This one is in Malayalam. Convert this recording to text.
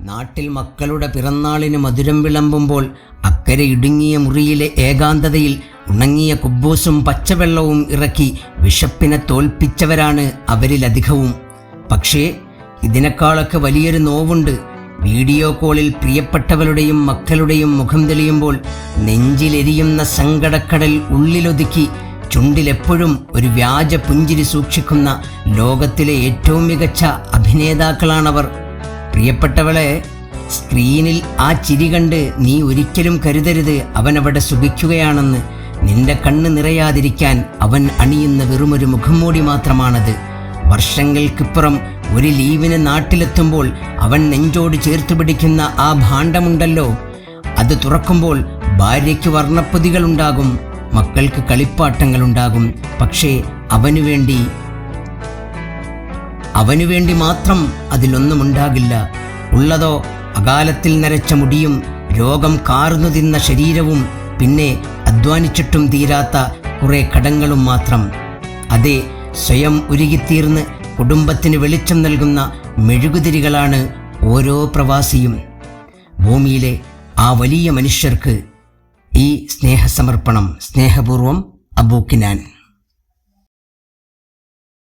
നാട്ടിൽ മക്കളുടെ പിറന്നാളിന് മധുരം വിളമ്പുമ്പോൾ അക്കരെ ഇടുങ്ങിയ മുറിയിലെ ഏകാന്തതയിൽ ഉണങ്ങിയ കുബ്ബൂസും പച്ചവെള്ളവും ഇറക്കി വിശപ്പിനെ തോൽപ്പിച്ചവരാണ് അവരിലധികവും. പക്ഷേ ഇതിനേക്കാളൊക്കെ വലിയൊരു നോവുണ്ട്. വീഡിയോ കോളിൽ പ്രിയപ്പെട്ടവരുടെയും മക്കളുടെയും മുഖം തെളിയുമ്പോൾ നെഞ്ചിലെരിയുന്ന സങ്കടക്കടൽ ഉള്ളിലൊതുക്കി ചുണ്ടിലെപ്പോഴും ഒരു വ്യാജ പുഞ്ചിരി സൂക്ഷിക്കുന്ന ലോകത്തിലെ ഏറ്റവും മികച്ച അഭിനേതാക്കളാണവർ. പ്രിയപ്പെട്ടവളെ, സ്ക്രീനിൽ ആ ചിരി കണ്ട് നീ ഒരിക്കലും കരുതരുത് അവനവിടെ സുഖിക്കുകയാണെന്ന്. നിന്റെ കണ്ണ് നിറയാതിരിക്കാൻ അവൻ അണിയുന്ന വെറുമൊരു മുഖംമൂടി മാത്രമാണത്. വർഷങ്ങൾക്കിപ്പുറം ഒരു ലീവിന് നാട്ടിലെത്തുമ്പോൾ അവൻ നെഞ്ചോട് ചേർത്ത് പിടിക്കുന്ന ആ ഭാണ്ഡമുണ്ടല്ലോ, അത് തുറക്കുമ്പോൾ ഭാര്യയ്ക്ക് വർണ്ണപ്പൊതികളുണ്ടാകും, മക്കൾക്ക് കളിപ്പാട്ടങ്ങളുണ്ടാകും. പക്ഷേ അവനുവേണ്ടി മാത്രം അതിലൊന്നും ഉണ്ടാകില്ല. ഉള്ളതോ അകാലത്തിൽ നരച്ച മുടിയും രോഗം കാർന്നു തിന്ന ശരീരവും പിന്നെ അധ്വാനിച്ചിട്ടും തീരാത്ത കുറെ കടങ്ങളും മാത്രം. അതെ, സ്വയം ഉരുകിത്തീർന്ന് കുടുംബത്തിന് വെളിച്ചം നൽകുന്ന മെഴുകുതിരികളാണ് ഓരോ പ്രവാസിയും. ഭൂമിയിലെ ആ വലിയ മനുഷ്യർക്ക് ഈ സ്നേഹസമർപ്പണം. സ്നേഹപൂർവം, അബൂ കിനാൻ.